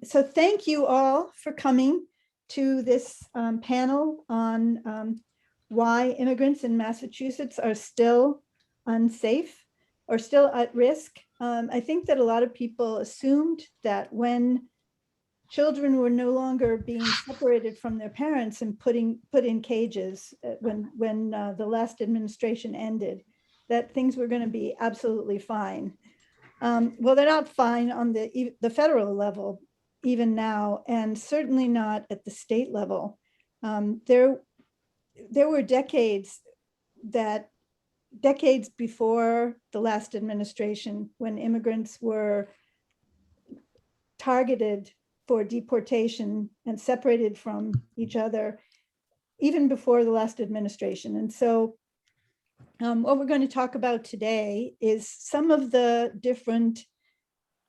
So thank you all for coming to this panel on why immigrants in Massachusetts are still unsafe or still at risk. I think that a lot of people assumed that when children were no longer being separated from their parents and put in cages when the last administration ended, that things were going to be absolutely fine. Well, they're not fine on the federal level, even now, and certainly not at the state level. There were decades before the last administration when immigrants were targeted for deportation and separated from each other, even before the last administration. And so what we're going to talk about today is some of the different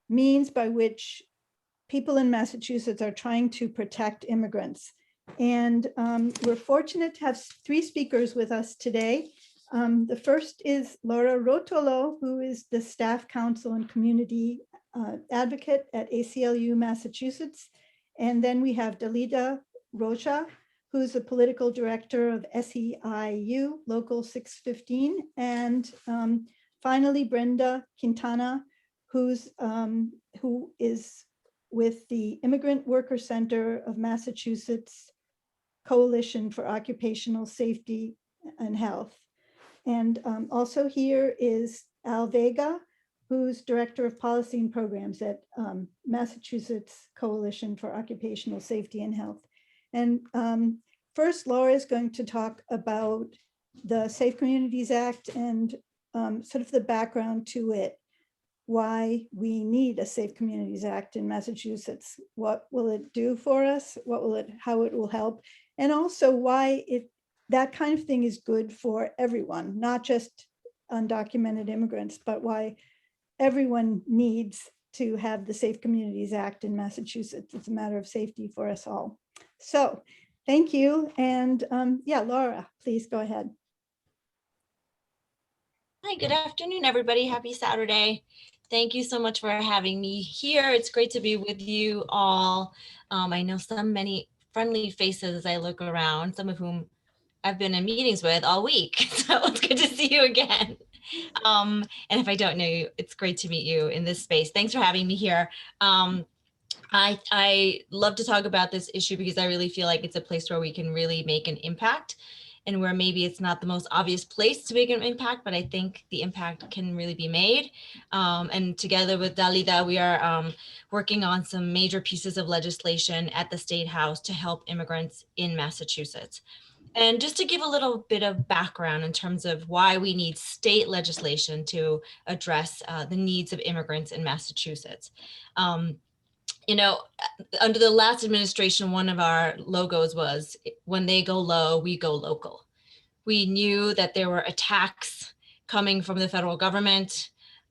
means by which people in Massachusetts are trying to protect immigrants. And we're fortunate to have three speakers with us today. The first is Rótolo, who is the staff counsel and community advocate at ACLU, Massachusetts. And then we have Dálida Rocha, who's the political director of SEIU, Local 615. And finally, Brenda Quintana, who is with the Immigrant Worker Center of Massachusetts Coalition for Occupational Safety and Health. And also here is Al Vega, who's Director of Policy and Programs at Massachusetts Coalition for Occupational Safety and Health. And first, Laura is going to talk about the Safe Communities Act and sort of the background to it, why we need a Safe Communities Act in Massachusetts. What will it do for us? How it will help? And also why that kind of thing is good for everyone, not just undocumented immigrants, but why everyone needs to have the Safe Communities Act in Massachusetts. It's a matter of safety for us all. So thank you. And yeah, Laura, please go ahead. Hi, good afternoon, everybody. Happy Saturday. Thank you so much for having me here. It's great to be with you all. I know many friendly faces as I look around, some of whom I've been in meetings with all week. So it's good to see you again. And if I don't know you, it's great to meet you in this space. Thanks for having me here. I love to talk about this issue because I really feel like it's a place where we can really make an impact, and where maybe it's not the most obvious place to make an impact, but I think the impact can really be made. And together with Dálida, we are working on some major pieces of legislation at the State House to help immigrants in Massachusetts. And just to give a little bit of background in terms of why we need state legislation to address the needs of immigrants in Massachusetts. You know, under the last administration, one of our logos was, when they go low, we go local. We knew that there were attacks coming from the federal government.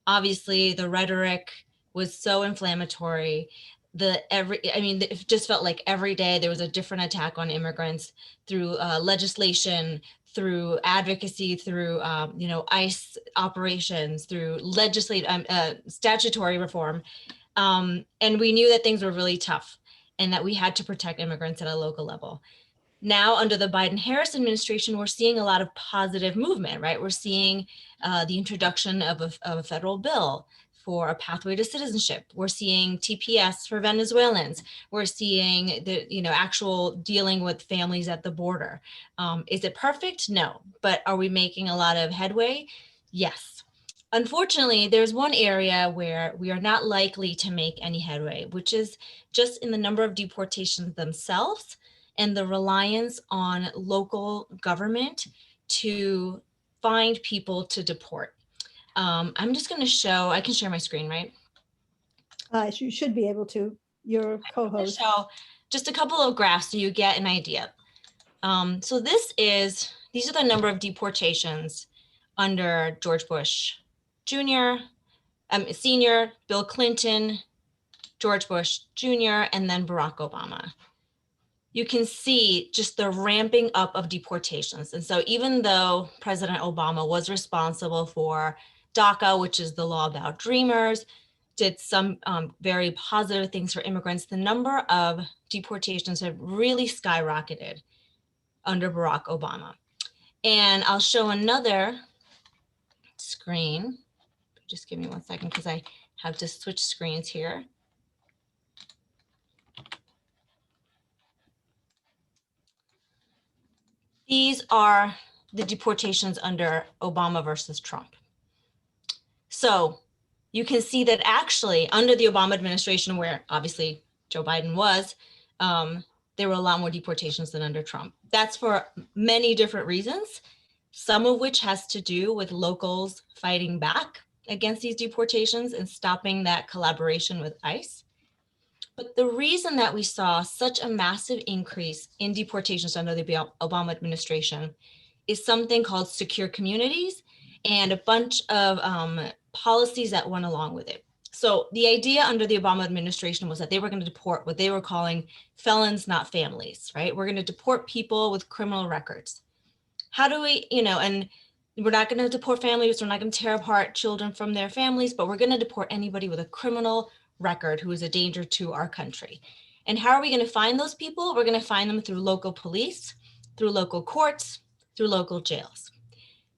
Obviously, the rhetoric was so inflammatory. It just felt like every day there was a different attack on immigrants through legislation, through advocacy, through ICE operations, through statutory reform. And we knew that things were really tough and that we had to protect immigrants at a local level. Now, under the Biden-Harris administration, we're seeing a lot of positive movement, right? We're seeing the introduction of a federal bill for a pathway to citizenship. We're seeing TPS for Venezuelans. We're seeing the actual dealing with families at the border. Is it perfect? No. But are we making a lot of headway? Yes. Unfortunately, there's one area where we are not likely to make any headway, which is just in the number of deportations themselves and the reliance on local government to find people to deport. I'm just going to show, I can share my screen, right? You should be able to, your co-host. Show just a couple of graphs so you get an idea. So these are the number of deportations under George Bush Jr., Senior, Bill Clinton, George Bush Jr., and then Barack Obama. You can see just the ramping up of deportations. And so even though President Obama was responsible for DACA, which is the law about dreamers, did some very positive things for immigrants, the number of deportations have really skyrocketed under Barack Obama. And I'll show another screen. Just give me 1 second because I have to switch screens here. These are the deportations under Obama versus Trump. So you can see that actually under the Obama administration, where obviously Joe Biden was, there were a lot more deportations than under Trump. That's for many different reasons, some of which has to do with locals fighting back against these deportations and stopping that collaboration with ICE. But the reason that we saw such a massive increase in deportations under the Obama administration is something called secure communities and a bunch of policies that went along with it. So the idea under the Obama administration was that they were going to deport what they were calling felons, not families, right? We're going to deport people with criminal records. How do we, and we're not going to deport families, we're not going to tear apart children from their families, but we're going to deport anybody with a criminal record who is a danger to our country. And how are we going to find those people? We're going to find them through local police, through local courts, through local jails.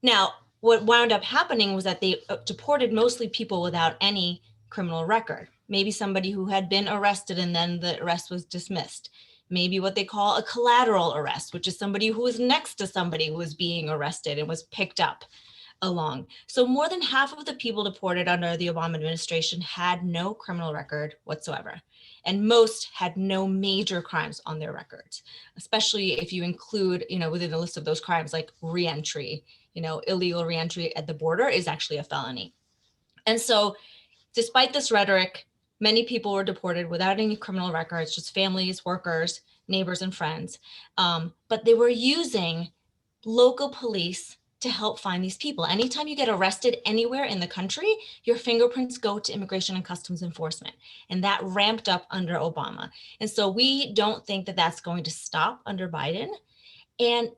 Now, what wound up happening was that they deported mostly people without any criminal record. Maybe somebody who had been arrested and then the arrest was dismissed. Maybe what they call a collateral arrest, which is somebody who was next to somebody who was being arrested and was picked up along. So more than half of the people deported under the Obama administration had no criminal record whatsoever. And most had no major crimes on their records, especially if you include, within the list of those crimes, like reentry, illegal reentry at the border is actually a felony. And so despite this rhetoric, many people were deported without any criminal records, just families, workers, neighbors, and friends. But they were using local police to help find these people. Anytime you get arrested anywhere in the country, your fingerprints go to Immigration and Customs Enforcement. And that ramped up under Obama. And so we don't think that that's going to stop under Biden. And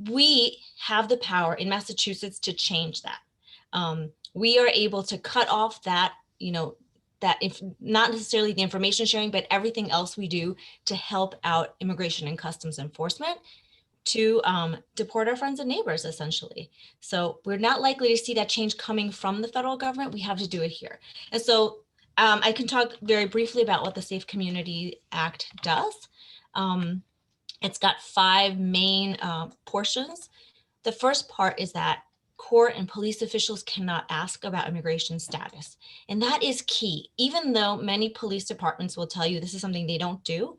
we have the power in Massachusetts to change that. We are able to cut off that, that if not necessarily the information sharing, but everything else we do to help out Immigration and Customs Enforcement to deport our friends and neighbors, essentially. So we're not likely to see that change coming from the federal government. We have to do it here. And so I can talk very briefly about what the Safe Community Act does. It's got 5 main portions. The first part is that court and police officials cannot ask about immigration status. And that is key. Even though many police departments will tell you this is something they don't do,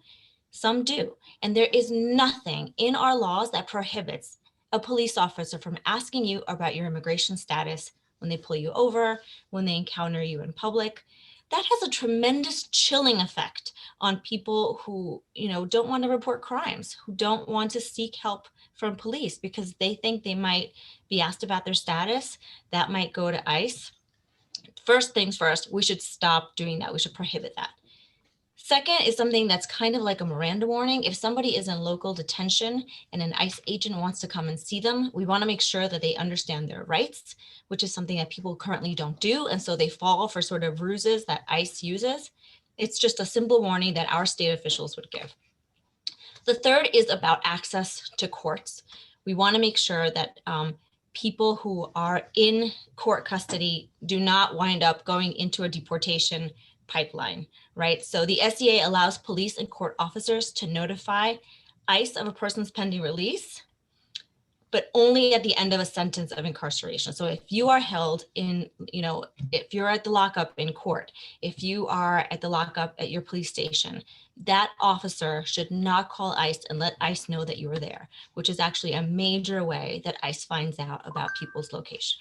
some do. And there is nothing in our laws that prohibits a police officer from asking you about your immigration status when they pull you over, when they encounter you in public. That has a tremendous chilling effect on people who, don't want to report crimes, who don't want to seek help from police because they think they might be asked about their status. That might go to ICE. First things first, we should stop doing that. We should prohibit that. Second is something that's kind of like a Miranda warning. If somebody is in local detention and an ICE agent wants to come and see them, we want to make sure that they understand their rights, which is something that people currently don't do. And so they fall for sort of ruses that ICE uses. It's just a simple warning that our state officials would give. The third is about access to courts. We want to make sure that people who are in court custody do not wind up going into a deportation pipeline, right? So the SEA allows police and court officers to notify ICE of a person's pending release, but only at the end of a sentence of incarceration. So if you are held in, if you're at the lockup in court, if you are at the lockup at your police station, that officer should not call ICE and let ICE know that you were there, which is actually a major way that ICE finds out about people's location.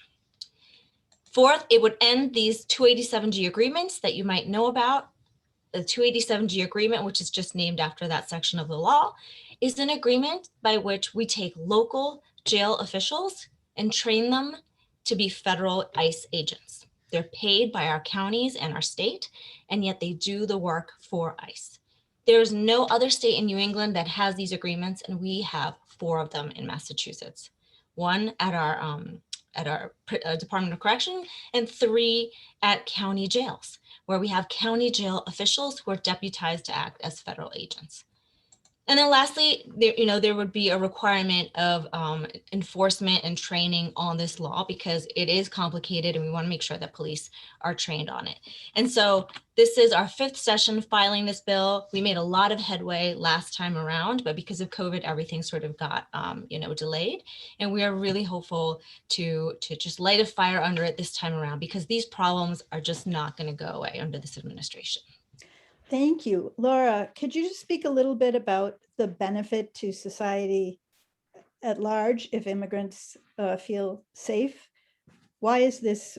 Fourth, it would end these 287G agreements that you might know about. The 287G agreement, which is just named after that section of the law, is an agreement by which we take local jail officials and train them to be federal ICE agents. They're paid by our counties and our state, and yet they do the work for ICE. There's no other state in New England that has these agreements, and we have 4 of them in Massachusetts. One at our Department of Correction, and 3 at county jails, where we have county jail officials who are deputized to act as federal agents. And then lastly, there would be a requirement of enforcement and training on this law, because it is complicated and we want to make sure that police are trained on it. And so this is our 5th session filing this bill. We made a lot of headway last time around, but because of COVID, everything sort of got delayed. And we are really hopeful to just light a fire under it this time around, because these problems are just not going to go away under this administration. Thank you. Laura, could you just speak a little bit about the benefit to society at large if immigrants feel safe? Why is this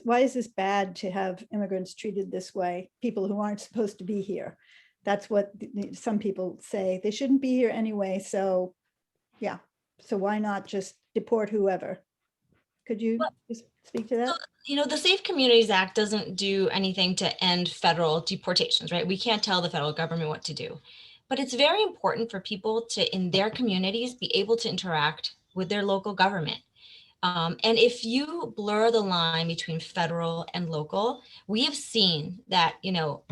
bad to have immigrants treated this way, people who aren't supposed to be here? That's what some people say. They shouldn't be here anyway. So yeah, so why not just deport whoever? Could you just speak to that? The Safe Communities Act doesn't do anything to end federal deportations, right? We can't tell the federal government what to do, but it's very important for people to, in their communities, be able to interact with their local government. And if you blur the line between federal and local, we have seen that,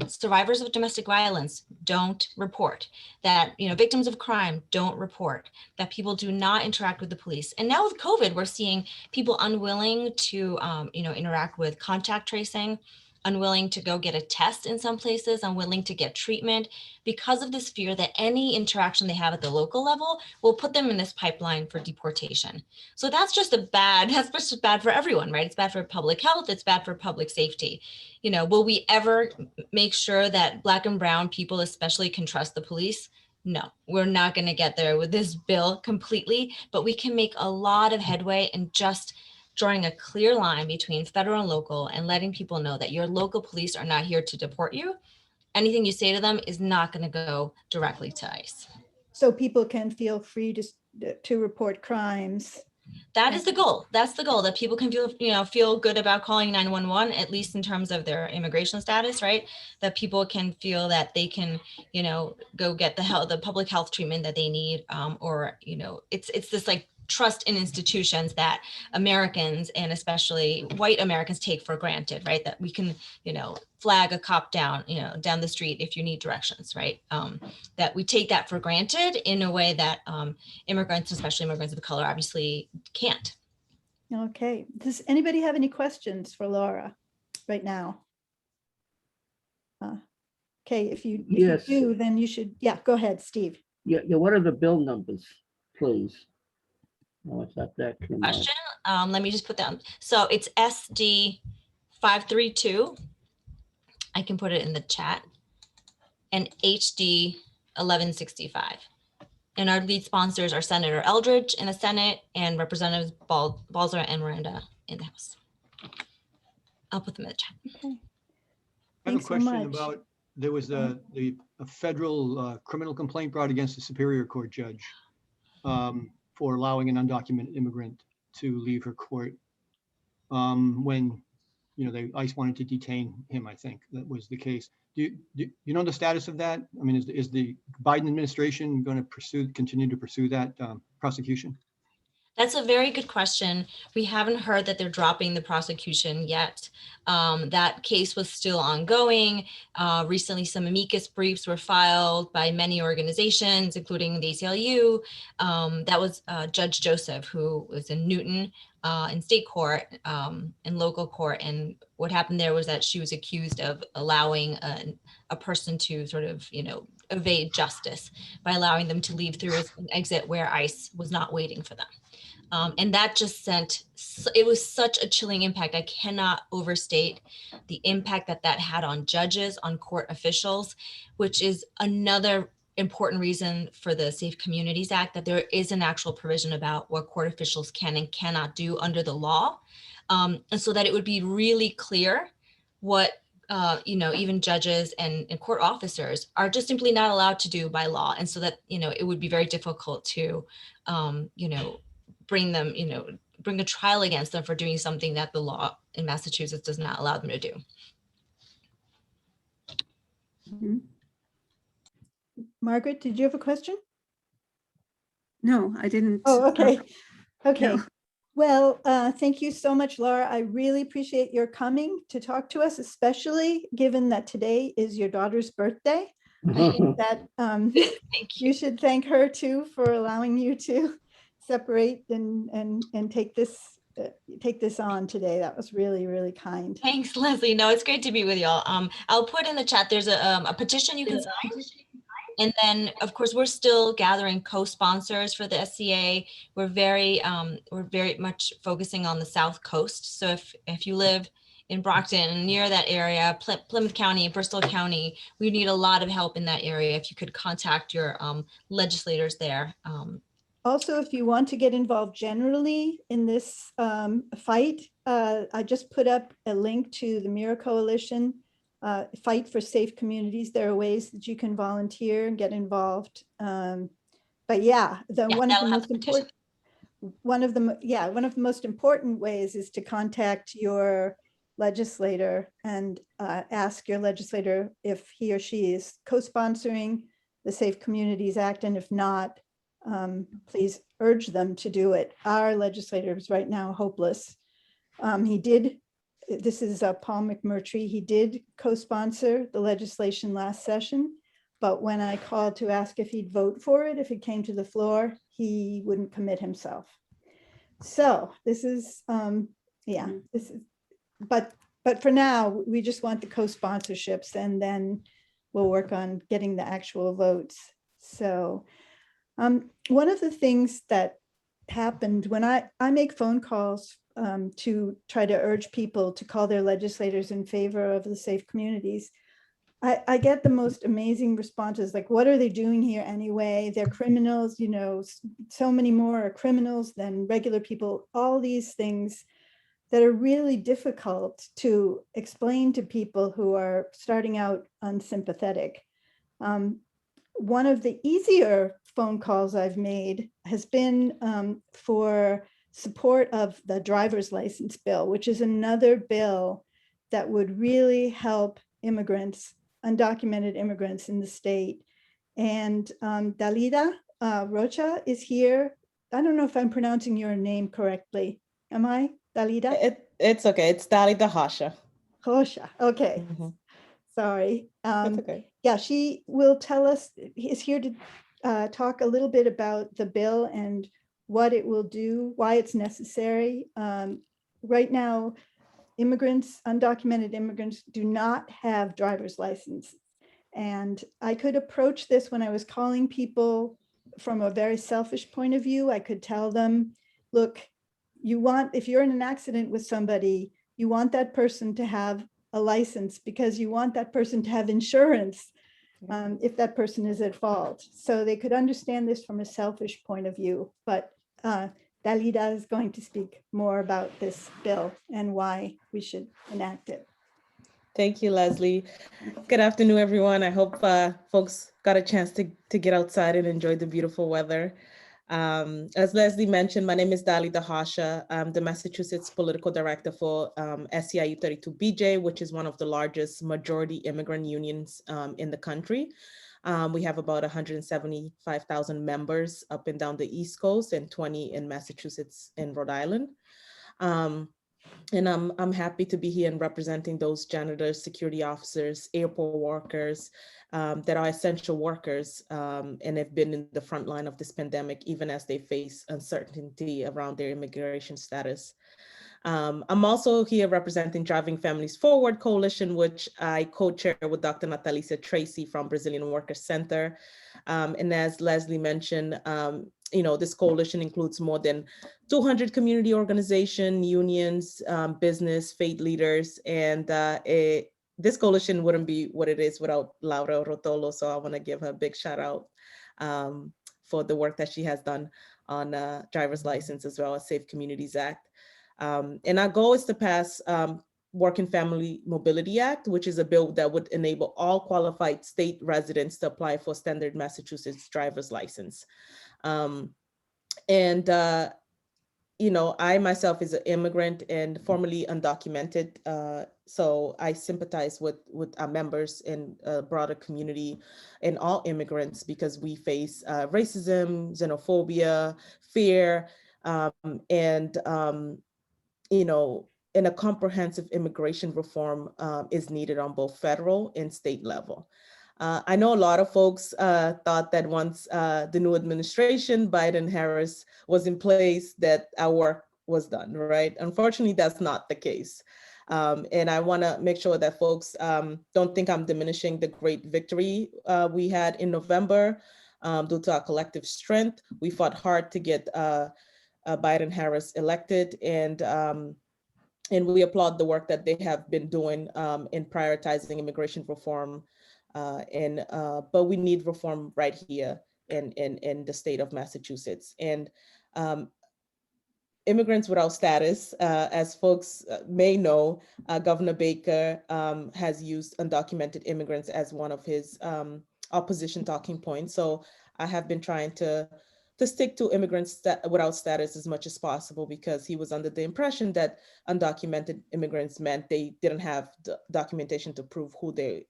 survivors of domestic violence don't report, that, victims of crime don't report, that people do not interact with the police. And now with COVID, we're seeing people unwilling to, interact with contact tracing, unwilling to go get a test in some places, unwilling to get treatment, because of this fear that any interaction they have at the local level will put them in this pipeline for deportation. So that's just bad for everyone, right? It's bad for public health. It's bad for public safety. Will we ever make sure that Black and brown people especially can trust the police? No, we're not going to get there with this bill completely, but we can make a lot of headway in just drawing a clear line between federal and local, and letting people know that your local police are not here to deport you. Anything you say to them is not going to go directly to ICE. So people can feel free to report crimes. That is the goal. That's the goal, that people can feel good about calling 911, at least in terms of their immigration status, right? That people can feel that they can, go get the public health treatment that they need, or it's this like trust in institutions that Americans, and especially white Americans, take for granted, right? That we can, flag a cop down, down the street if you need directions, right? That we take that for granted in a way that immigrants, especially immigrants of color, obviously can't. Okay. Does anybody have any questions for Laura right now? Okay, if you do, then you should, go ahead, Steve. Yeah, what are the bill numbers, please? Oh, it's not that came out. Question. Let me just put that. So it's SD 532. I can put it in the chat. And HD 1165. And our lead sponsors are Senator Eldridge in the Senate and Representatives Balzer and Miranda in the House. I'll put them in the chat. Okay. I have a question about, there was a federal criminal complaint brought against the Superior Court judge for allowing an undocumented immigrant to leave her court when, ICE wanted to detain him. I think that was the case. Do you know the status of that? I mean, is the Biden administration going to continue to pursue that prosecution? That's a very good question. We haven't heard that they're dropping the prosecution yet. That case was still ongoing. Recently, some amicus briefs were filed by many organizations, including the ACLU. That was Judge Joseph, who was in Newton in state court and local court. And what happened there was that she was accused of allowing a person to sort of, evade justice by allowing them to leave through an exit where ICE was not waiting for them. And that just it was such a chilling impact. I cannot overstate the impact that had on judges, on court officials, which is another important reason for the Safe Communities Act, that there is an actual provision about what court officials can and cannot do under the law. And so that it would be really clear what even judges and court officers are just simply not allowed to do by law. And so that, it would be very difficult to, bring a trial against them for doing something that the law in Massachusetts does not allow them to do. Mm-hmm. Margaret, did you have a question? No, I didn't. Oh, okay. Okay. No. Well, thank you so much, Laura. I really appreciate your coming to talk to us, especially given that today is your daughter's birthday. I think that Thank you. you should thank her too for allowing you to separate and take this on today. That was really, really kind. Thanks, Leslie. No, it's great to be with y'all. I'll put in the chat, there's a petition you can sign. And then, of course, we're still gathering co-sponsors for the SCA. We're very much focusing on the South Coast. So if you live in Brockton, near that area, Plymouth County, Bristol County, we need a lot of help in that area. If you could contact your legislators there. Also, if you want to get involved generally in this fight, I just put up a link to the Mirror Coalition Fight for Safe Communities. There are ways that you can volunteer and get involved. But yeah, one of the most important ways is to contact your legislator and ask your legislator if he or she is co-sponsoring the Safe Communities Act, and if not, please urge them to do it. Our legislator is right now hopeless. This is Paul McMurtry. He did co-sponsor the legislation last session, but when I called to ask if he'd vote for it, if it came to the floor, he wouldn't commit himself. So this is, but for now, we just want the co-sponsorships, and then we'll work on getting the actual votes. So one of the things that happened when I make phone calls to try to urge people to call their legislators in favor of the safe communities, I get the most amazing responses, like, what are they doing here anyway? They're criminals, you know, so many more are criminals than regular people, all these things that are really difficult to explain to people who are starting out unsympathetic. One of the easier phone calls I've made has been for support of the driver's license bill, which is another bill that would really help immigrants, undocumented immigrants in the state. And Dálida, Rocha is here. I don't know if I'm pronouncing your name correctly. Am I, Dálida? It's okay. It's Dálida Rocha. Rocha, okay. Mm-hmm. Sorry. That's okay. Yeah, she will tell us, is here to talk a little bit about the bill and what it will do, why it's necessary. Right now, immigrants, undocumented immigrants, do not have driver's license. And I could approach this when I was calling people from a very selfish point of view. I could tell them, look, if you're in an accident with somebody, you want that person to have a license because you want that person to have insurance if that person is at fault. So they could understand this from a selfish point of view, but Dálida is going to speak more about this bill and why we should enact it. Thank you, Leslie. Good afternoon, everyone. I hope folks got a chance to get outside and enjoy the beautiful weather. As Leslie mentioned, my name is Dálida Rocha. I'm the Massachusetts Political Director for SEIU 32BJ, which is one of the largest majority immigrant unions in the country. We have about 175,000 members up and down the East Coast and 20 in Massachusetts and Rhode Island. And I'm happy to be here and representing those janitors, security officers, airport workers that are essential workers and have been in the front line of this pandemic, even as they face uncertainty around their immigration status. I'm also here representing Driving Families Forward Coalition, which I co-chair with Dr. Natalisa Tracy from Brazilian Workers Center. And as Leslie mentioned, this coalition includes more than 200 community organizations, unions, business, faith leaders, and this coalition wouldn't be what it is without Laura Rótolo. So I want to give her a big shout out for the work that she has done on driver's license as well as Safe Communities Act. And our goal is to pass Work and Family Mobility Act, which is a bill that would enable all qualified state residents to apply for standard Massachusetts driver's license. I myself is an immigrant and formerly undocumented. So I sympathize with our members in a broader community and all immigrants because we face racism, xenophobia, fear, and and a comprehensive immigration reform is needed on both federal and state level. I know a lot of folks thought that once the new administration, Biden-Harris, was in place, that our work was done, right? Unfortunately, that's not the case. And I want to make sure that folks don't think I'm diminishing the great victory we had in November. Due to our collective strength, we fought hard to get Biden-Harris elected, and we applaud the work that they have been doing in prioritizing immigration reform. But we need reform right here in the state of Massachusetts. And immigrants without status, as folks may know, Governor Baker has used undocumented immigrants as one of his opposition talking points. So I have been trying to stick to immigrants without status as much as possible, because he was under the impression that undocumented immigrants meant they didn't have the documentation to prove who they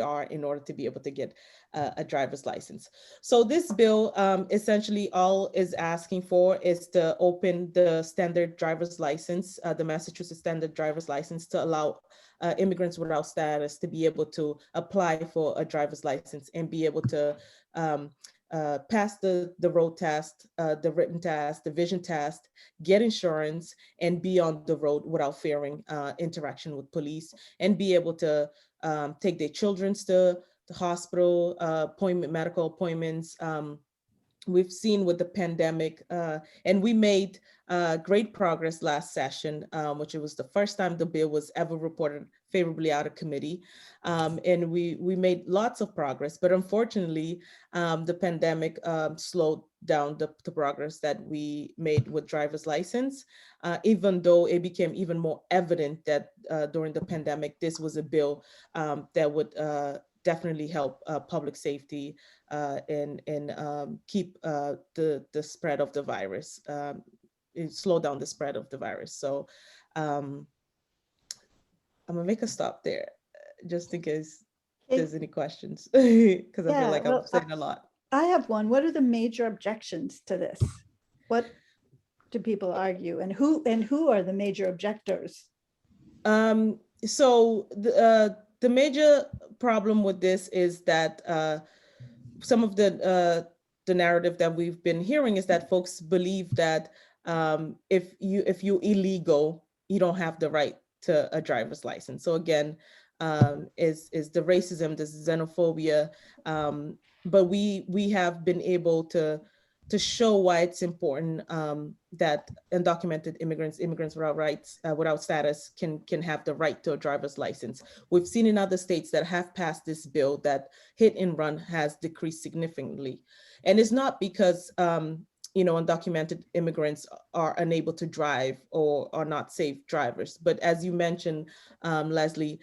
are in order to be able to get a driver's license. So this bill essentially all is asking for is to open the standard driver's license, the Massachusetts standard driver's license, to allow immigrants without status to be able to apply for a driver's license and be able to pass the road test, the written test, the vision test, get insurance, and be on the road without fearing interaction with police, and be able to take their children to the hospital medical appointments. We've seen with the pandemic, and we made great progress last session, which it was the first time the bill was ever reported favorably out of committee. And we made lots of progress, but unfortunately, the pandemic slowed down the progress that we made with driver's license, even though it became even more evident that during the pandemic, this was a bill that would definitely help public safety and keep the spread of the virus, slow down the spread of the virus. So I'm gonna make a stop there, just in case there's any questions, because I feel like I'm saying a lot. I have one. What are the major objections to this? What do people argue, and who are the major objectors? So the major problem with this is that some of the narrative that we've been hearing is that folks believe that if you're illegal, you don't have the right to a driver's license. So again, is the racism, the xenophobia, but we have been able to show why it's important that undocumented immigrants without rights, without status, can have the right to a driver's license. We've seen in other states that have passed this bill that hit and run has decreased significantly, and it's not because undocumented immigrants are unable to drive or are not safe drivers, but as you mentioned, Leslie,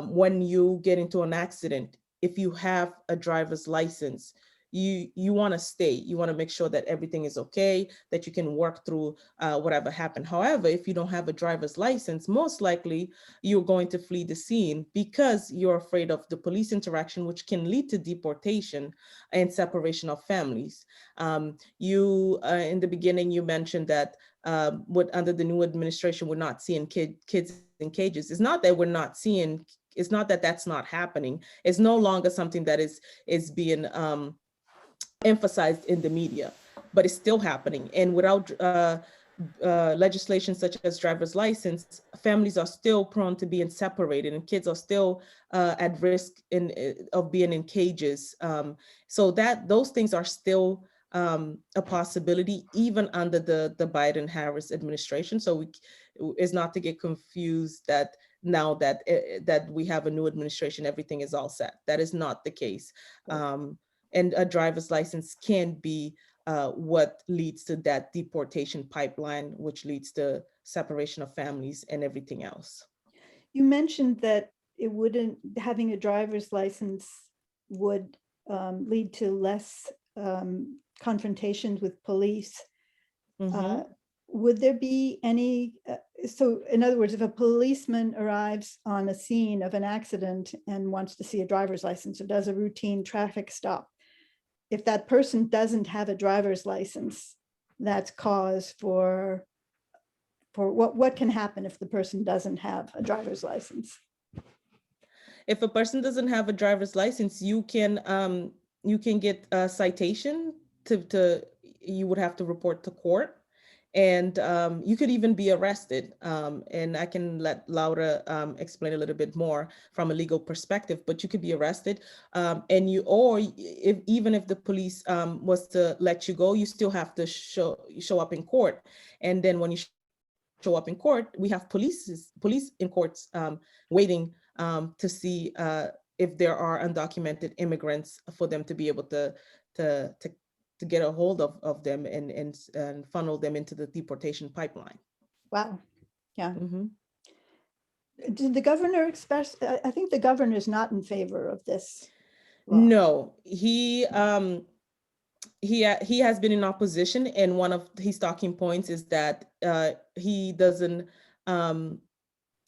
when you get into an accident, if you have a driver's license, you want to stay. You want to make sure that everything is okay, that you can work through whatever happened. However, if you don't have a driver's license, most likely you're going to flee the scene because you're afraid of the police interaction, which can lead to deportation and separation of families. You in the beginning, you mentioned that under the new administration, we're not seeing kids in cages. It's not that we're not seeing. It's not that that's not happening. It's no longer something that is being emphasized in the media, but it's still happening. And without legislation such as driver's license, families are still prone to being separated, and kids are still at risk of being in cages. So those things are still a possibility even under the Biden-Harris administration. So it's not to get confused that now that we have a new administration, everything is all set. That is not the case. And a driver's license can be what leads to that deportation pipeline, which leads to separation of families and everything else. You mentioned that having a driver's license would lead to less confrontations with police. Mm-hmm. Would there be any, so in other words, if a policeman arrives on a scene of an accident and wants to see a driver's license or does a routine traffic stop, if that person doesn't have a driver's license, that's cause for what can happen if the person doesn't have a driver's license? If a person doesn't have a driver's license, you can get a citation you would have to report to court. And you could even be arrested. And I can let Laura explain a little bit more from a legal perspective, but you could be arrested. Even if the police was to let you go, you still have to show up in court. And then when you show up in court, we have police in courts waiting to see if there are undocumented immigrants, for them to be able to get a hold of them and funnel them into the deportation pipeline. Wow. Yeah. Mm-hmm. Did the governor express, I think the governor is not in favor of this law. No, he has been in opposition, and one of his talking points is that he doesn't,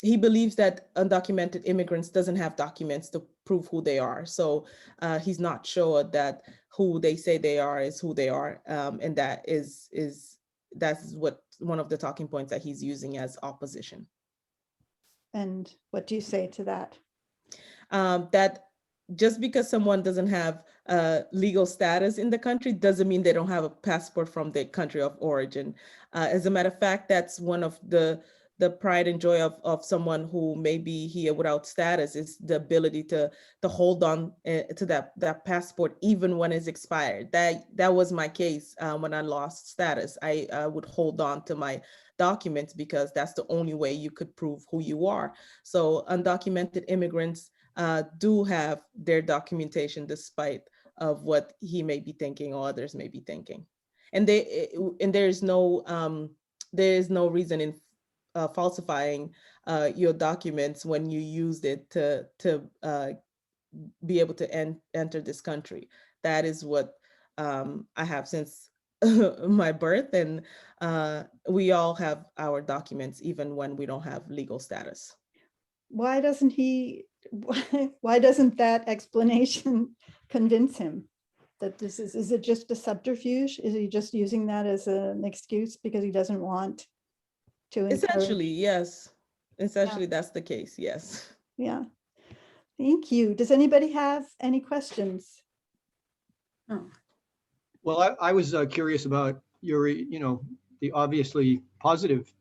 he believes that undocumented immigrants doesn't have documents to prove who they are. So he's not sure that who they say they are is who they are. And that's what one of the talking points that he's using as opposition. And what do you say to that? That just because someone doesn't have legal status in the country doesn't mean they don't have a passport from their country of origin. As a matter of fact, that's one of the pride and joy of someone who may be here without status, is the ability to hold on to that passport even when it's expired. That was my case when I lost status. I would hold on to my documents because that's the only way you could prove who you are. So undocumented immigrants do have their documentation despite of what he may be thinking or others may be thinking. And there is no reason in falsifying your documents when you used it to be able to enter this country. That is what I have since my birth, and we all have our documents even when we don't have legal status. Why doesn't that explanation convince him that this is it just a subterfuge? Is he just using that as an excuse because he doesn't want to encourage? Essentially, yes. Essentially, that's the case, yes. Yeah. Thank you. Does anybody have any questions? Oh. Well, I was curious about your, the obviously positive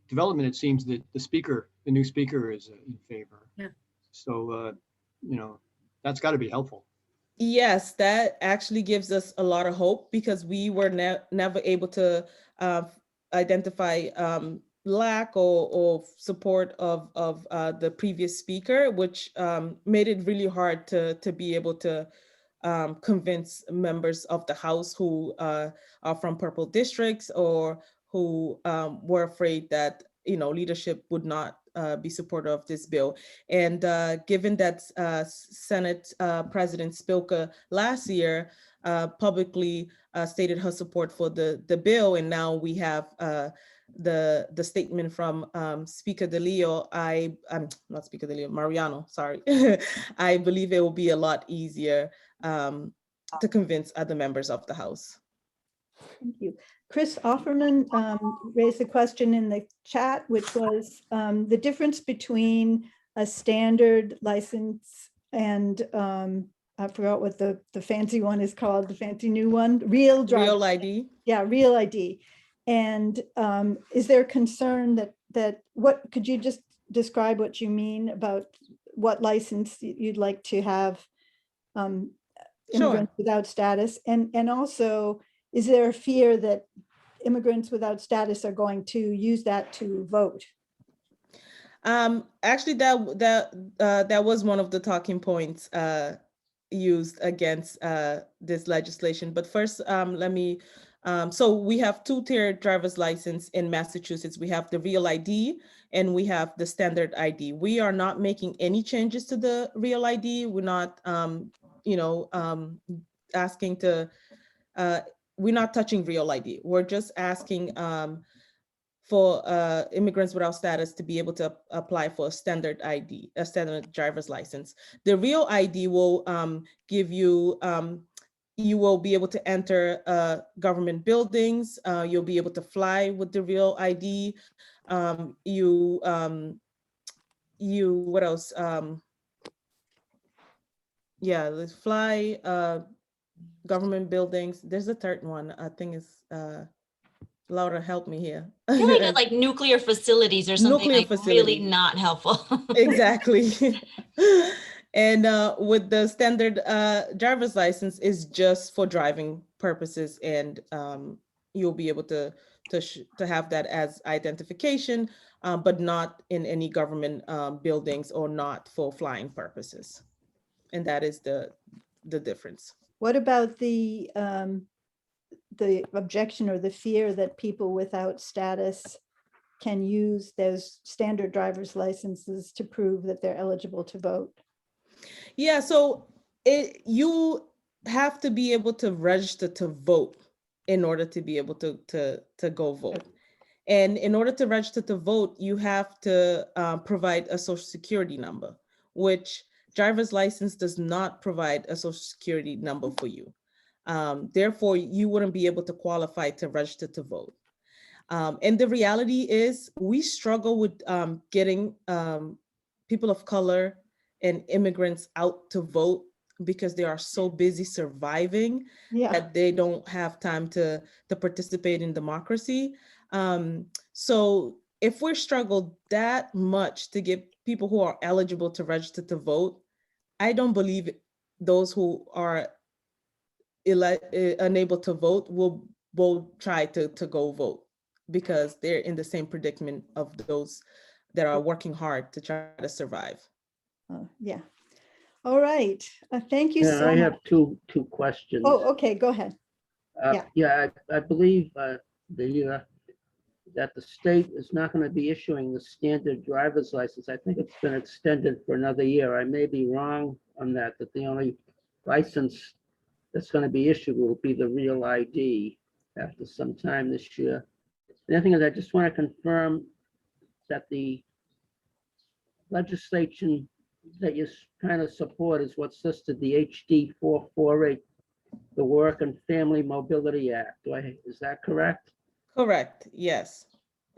development. It seems that the new speaker is in favor. Yeah. So, that's got to be helpful. Yes, that actually gives us a lot of hope, because we were never able to identify lack or support of the previous speaker, which made it really hard to be able to convince members of the House who are from purple districts, or who were afraid that leadership would not be supportive of this bill. And given that Senate President Spilka last year publicly stated her support for the bill, and now we have the statement from Speaker DeLeo, not Speaker DeLeo, Mariano, sorry. I believe it will be a lot easier to convince other members of the House. Thank you. Chris Offerman raised a question in the chat, which was the difference between a standard license and I forgot what the fancy one is called, the fancy new one, real ID. Yeah, real ID. And is there concern that what could you just describe what you mean about what license you'd like to have immigrants without status, and also is there a fear that immigrants without status are going to use that to vote? Actually, that was one of the talking points used against this legislation. But first, let me. So we have two-tiered driver's license in Massachusetts. We have the real ID and we have the standard ID. We are not making any changes to the real ID. We're not, asking to. We're not touching real ID. We're just asking for immigrants without status to be able to apply for a standard ID, a standard driver's license. The real ID will give you you will be able to enter government buildings. You'll be able to fly with the real ID. What else? Yeah, let's fly, government buildings. There's a third one. I think it's Laura, help me here. I feel like it's like nuclear facilities or something Nuclear like really facilities. not helpful. Exactly. And with the standard driver's license is just for driving purposes, and you'll be able to have that as identification, but not in any government buildings or not for flying purposes. And that is the difference. What about the objection or the fear that people without status can use those standard driver's licenses to prove that they're eligible to vote? Yeah, so you have to be able to register to vote in order to be able to go vote. And in order to register to vote, you have to provide a social security number, which driver's license does not provide a social security number for you. Therefore, you wouldn't be able to qualify to register to vote. And the reality is we struggle with getting people of color and immigrants out to vote because they are so busy surviving that they don't have time to participate in democracy. So if we struggle that much to get people who are eligible to register to vote, I don't believe those who are unable to vote will try to go vote, because they're in the same predicament of those that are working hard to try to survive. Yeah. All right. Thank you so much. I have two questions. Oh, okay. Go ahead. Yeah, I believe that the state is not going to be issuing the standard driver's license. I think it's been extended for another year. I may be wrong on that the only license that's going to be issued will be the real ID after some time this year. The other thing is I just want to confirm that the legislation that you kind of support is what's listed, the HD 448, the Work and Family Mobility Act. Is that correct? Correct, yes.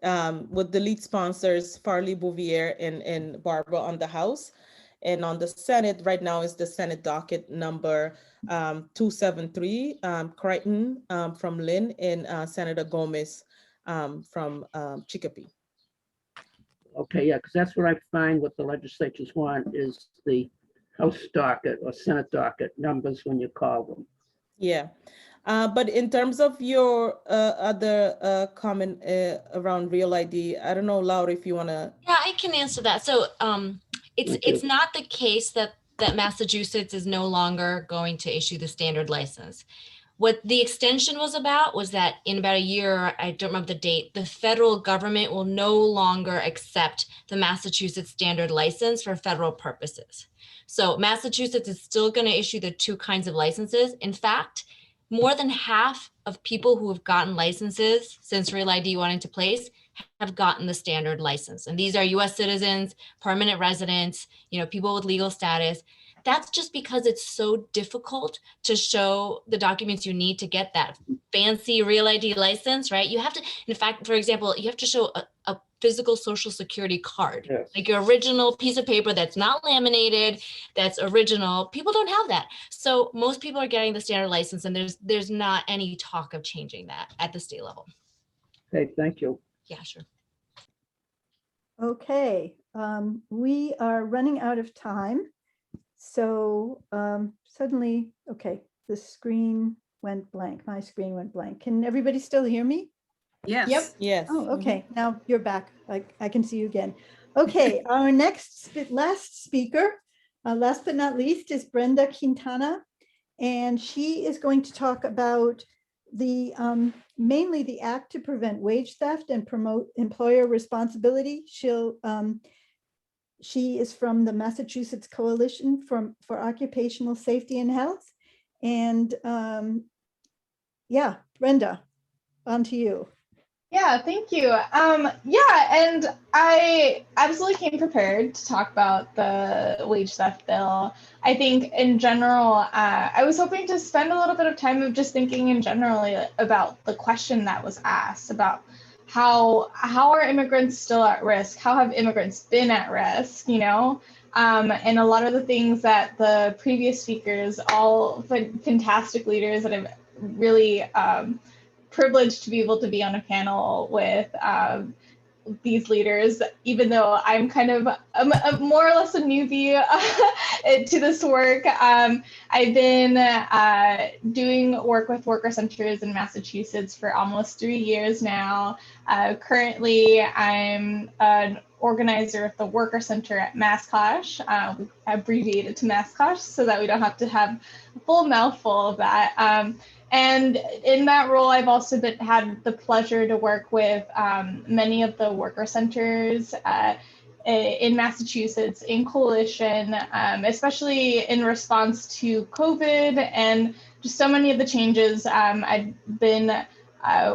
With the lead sponsors, Farley Bouvier and Barbara on the House. And on the Senate, right now is the Senate docket number 273, Crichton from Lynn, and Senator Gomez from Chicopee. Okay, yeah, because that's what I find what the legislatures want is the House docket or Senate docket numbers when you call them. Yeah, but in terms of your other comment around real ID, I don't know, Laura, if you want to. Yeah, I can answer that. So it's not the case that Massachusetts is no longer going to issue the standard license. What the extension was about was that in about a year, I don't remember the date, the federal government will no longer accept the Massachusetts standard license for federal purposes. So Massachusetts is still going to issue the two kinds of licenses. In fact, more than half of people who have gotten licenses since Real ID went into place have gotten the standard license. And these are US citizens, permanent residents, people with legal status. That's just because it's so difficult to show the documents you need to get that fancy Real ID license, right? You have to, in fact, for example, you have to show a physical Social Security card, like your original piece of paper that's not laminated, that's original. People don't have that. So most people are getting the standard license, and there's not any talk of changing that at the state level. Okay, thank you. Yeah, sure. Okay, we are running out of time. So suddenly, okay, the screen went blank. My screen went blank. Can everybody still hear me? Yes. Yep. Yes. Oh, okay. Now you're back. I can see you again. Okay, our last speaker, last but not least, is Brenda Quintana. And she is going to talk about the mainly the act to prevent wage theft and promote employer responsibility. She is from the Massachusetts Coalition for Occupational Safety and Health. And yeah, Brenda, on to you. Yeah, thank you. Yeah, and I absolutely came prepared to talk about the wage theft bill. I think in general, I was hoping to spend a little bit of time of just thinking in generally about the question that was asked about how are immigrants still at risk? How have immigrants been at risk, you know? And a lot of the things that the previous speakers, all fantastic leaders that have really privileged to be able to be on a panel with these leaders, even though I'm kind of more or less a newbie to this work. I've been doing work with worker centers in Massachusetts for almost 3 years now. Currently, I'm an organizer of the worker center at MassCosh. We abbreviated to MassCosh so that we don't have to have a full mouthful of that. And in that role, I've also had the pleasure to work with many of the worker centers in Massachusetts in coalition, especially in response to COVID and just so many of the changes. I've been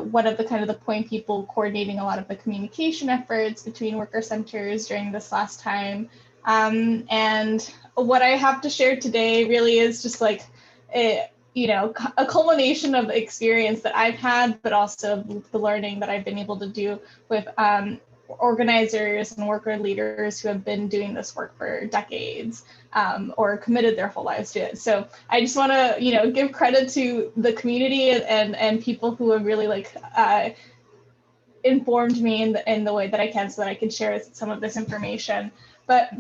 one of the kind of the point people coordinating a lot of the communication efforts between worker centers during this last time. And what I have to share today really is just like you know, a culmination of the experience that I've had, but also the learning that I've been able to do with organizers and worker leaders who have been doing this work for decades or committed their whole lives to it. So I just want to, you know, give credit to the community and people who have really like informed me in the way that I can so that I can share some of this information. But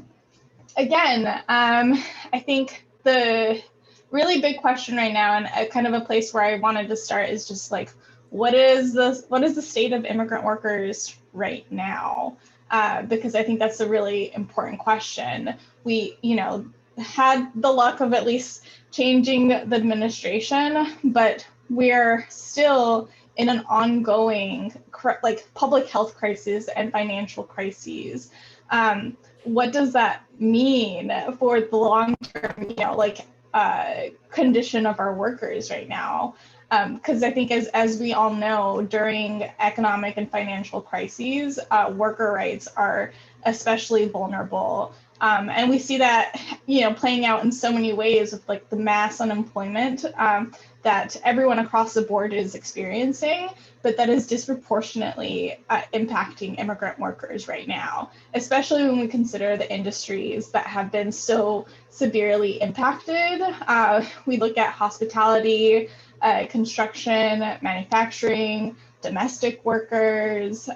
again, I think the really big question right now, and kind of a place where I wanted to start, is just like, what is the state of immigrant workers right now? Because I think that's a really important question. We, you know, had the luck of at least changing the administration, but we're still in an ongoing like public health crisis and financial crises. What does that mean for the long-term, you know, like condition of our workers right now? Because I think as we all know, during economic and financial crises, worker rights are especially vulnerable. And we see that, you know, playing out in so many ways with like the mass unemployment that everyone across the board is experiencing, but that is disproportionately impacting immigrant workers right now, especially when we consider the industries that have been so severely impacted. We look at hospitality, construction, manufacturing, domestic workers,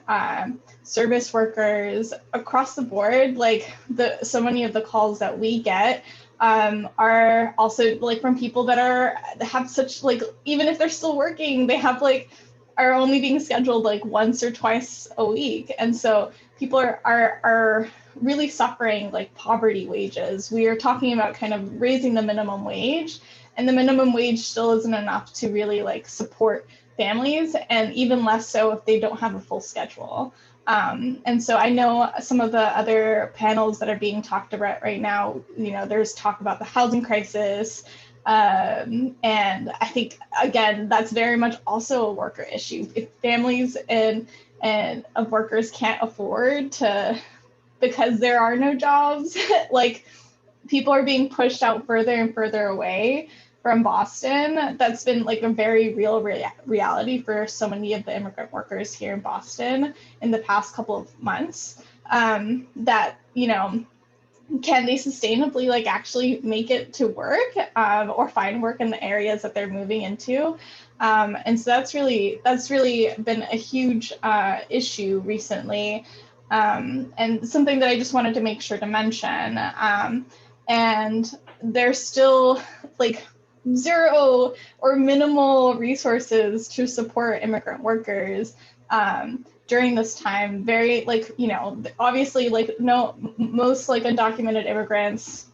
service workers, across the board. Like so many of the calls that we get are also like from people that have such like, even if they're still working, they have like are only being scheduled like once or twice a week. And so people are really suffering like poverty wages. We are talking about kind of raising the minimum wage, and the minimum wage still isn't enough to really like support families, and even less so if they don't have a full schedule. And so I know some of the other panels that are being talked about right now, you know, there's talk about the housing crisis. And I think, again, that's very much also a worker issue. If families and of workers can't afford to, because there are no jobs, like people are being pushed out further and further away from Boston. That's been like a very real reality for so many of the immigrant workers here in Boston in the past couple of months, that, you know, can they sustainably like actually make it to work or find work in the areas that they're moving into? And so that's really been a huge issue recently, and something that I just wanted to make sure to mention. And there's still like zero or minimal resources to support immigrant workers during this time. Very like, you know, obviously like most like undocumented immigrants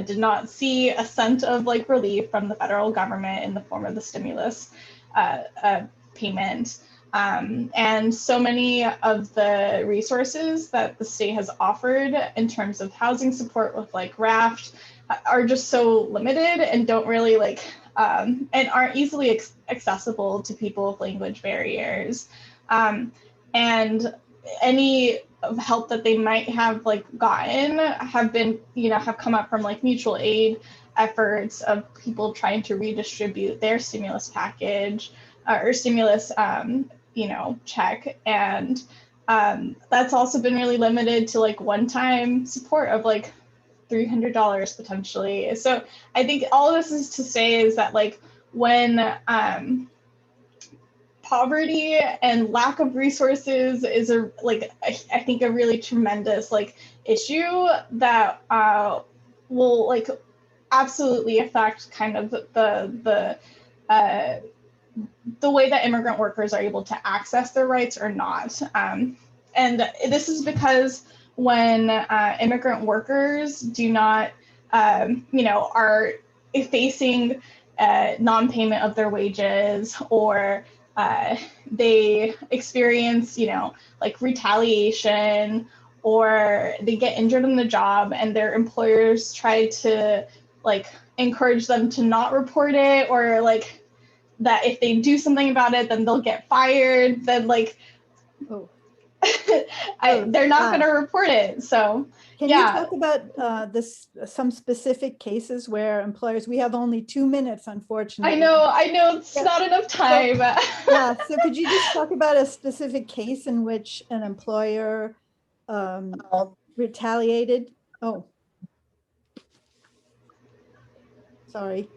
did not see a cent of like relief from the federal government in the form of the stimulus payment. And so many of the resources that the state has offered in terms of housing support with like RAFT are just so limited and don't really like, and aren't easily accessible to people with language barriers. and any help that they might have like gotten have been, have come up from like mutual aid efforts of people trying to redistribute their stimulus package or stimulus, check. And that's also been really limited to like one-time support of like $300 potentially. So I think all of this is to say is that like when poverty and lack of resources is I think a really tremendous like issue that will like absolutely affect kind of the way that immigrant workers are able to access their rights or not. And this is because when immigrant workers do not, are facing non-payment of their wages, or they experience, like retaliation, or they get injured on the job and their employers try to like encourage them to not report it, or like that if they do something about it, then they'll get fired, then like, they're not going to report it. So can you talk about some specific cases where employers, we have only 2 minutes, unfortunately. I know it's not enough time. So could you just talk about a specific case in which an employer retaliated? Oh, sorry,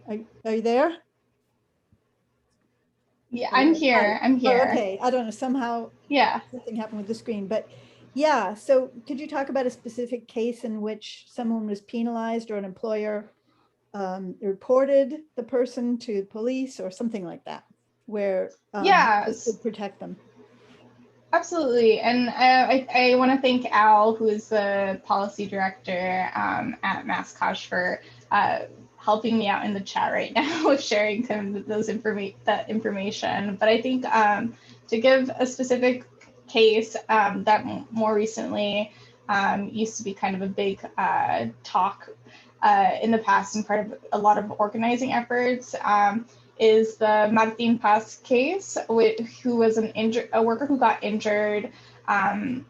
are you there? Yeah, I'm here. I'm here. Oh, okay, I don't know, somehow something happened with the screen, but yeah, so could you talk about a specific case in which someone was penalized or an employer reported the person to police or something like that, where this would protect them? Absolutely. And I want to thank Al, who is the policy director at MassCosh, for helping me out in the chat right now with sharing that information. But I think to give a specific case that more recently used to be kind of a big talk in the past and part of a lot of organizing efforts, is the Martin Paz case, who was a worker who got injured on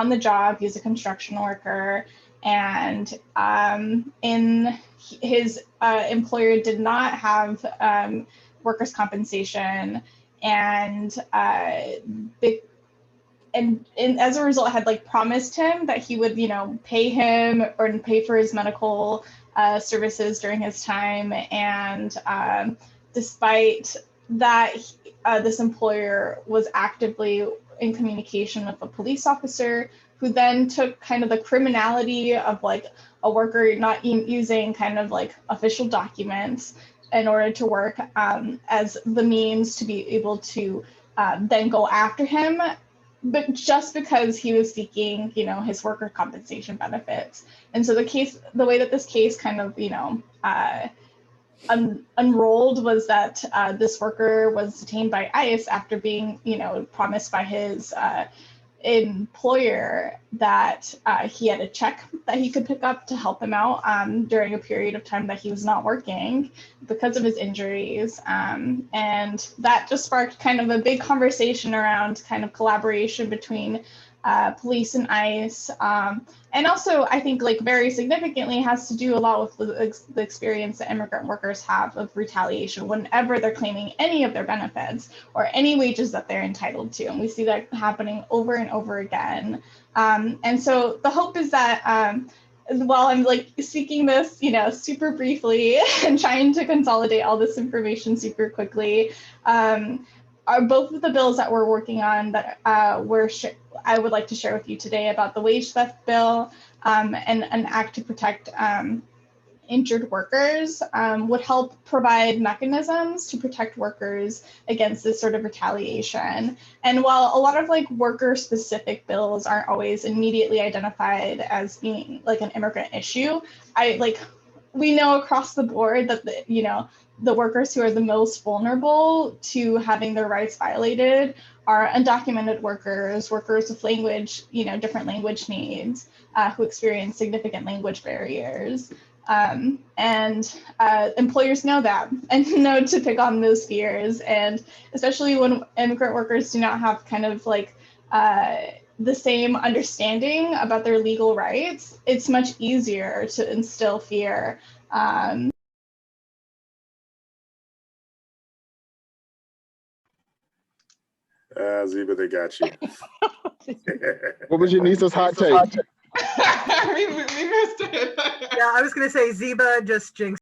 the job. He was a construction worker, and in his employer did not have workers' compensation, and as a result had like promised him that he would pay him or pay for his medical services during his time, and despite that, this employer was actively in communication with a police officer, who then took kind of the criminality of like a worker not using kind of like official documents in order to work as the means to be able to then go after him, but just because he was seeking, his worker compensation benefits. And so the way that this case kind of, unrolled was that this worker was detained by ICE after being, promised by his employer that he had a check that he could pick up to help him out during a period of time that he was not working because of his injuries. And that just sparked kind of a big conversation around kind of collaboration between police and ICE. And also, I think like very significantly has to do a lot with the experience that immigrant workers have of retaliation whenever they're claiming any of their benefits or any wages that they're entitled to. And we see that happening over and over again. And so the hope is that while I'm like speaking this, super briefly and trying to consolidate all this information super quickly, are both of the bills that we're working on that I would like to share with you today about the wage theft bill and an act to protect injured workers would help provide mechanisms to protect workers against this sort of retaliation. And while a lot of like worker specific bills aren't always immediately identified as being like an immigrant issue, we know across the board that the workers who are the most vulnerable to having their rights violated are undocumented workers, workers with language, different language needs, who experience significant language barriers. And employers know that and know to pick on those fears. And especially when immigrant workers do not have kind of like the same understanding about their legal rights, it's much easier to instill fear. Ziba, they got you. What was your niece's hot take? we missed it. Yeah, I was going to say Ziba just jinxed